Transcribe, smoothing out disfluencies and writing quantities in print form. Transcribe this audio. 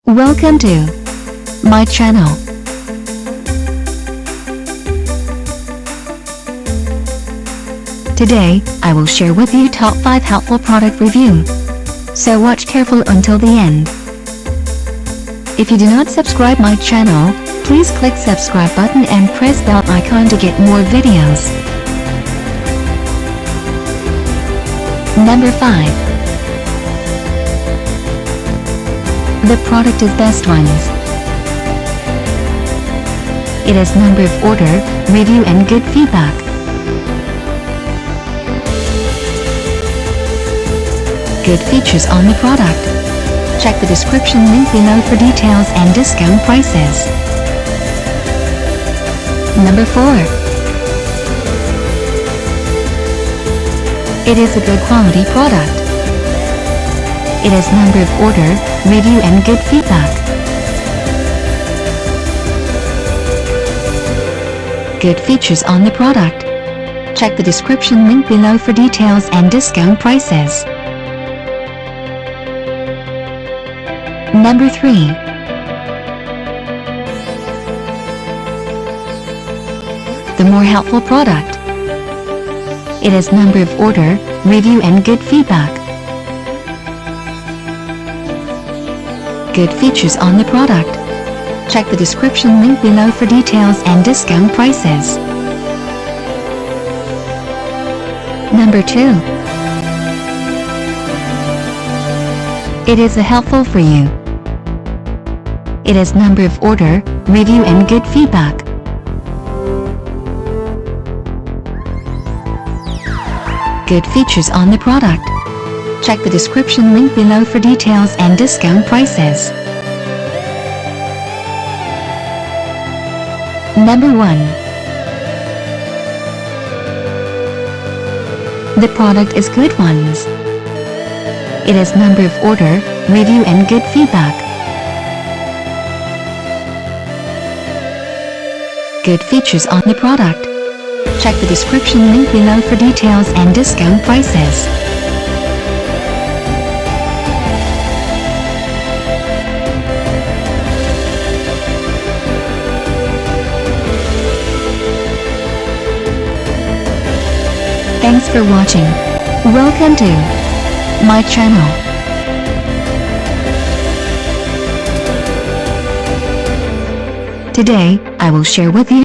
Welcome to my channel. Today, I will share with you top 5 helpful product review. So watch careful until the end. If you do not subscribe my channel, please click subscribe button and press bell icon to get more videos. Number 5. The product is Best Ones. It has number of order, review and good feedback. Good features on the product. Check the description link below for details and discount prices. Number 4. It is a good quality product. It has number of order, review and good feedback. Good features on the product. Check the description link below for details and discount prices. Number 3. The more helpful product. It has number of order, review and good feedback. Good features on the product. Check the description link below for details and discount prices. Number 2. It is a helpful for you. It has number of order, review and good feedback. Good features on the product. Check the description link below for details and discount prices. Number 1. The product is Good Ones. It has number of order, review and good feedback. Good features on the product. Check the description link below for details and discount prices. Thanks for watching. Welcome to my channel. Today, I will share with you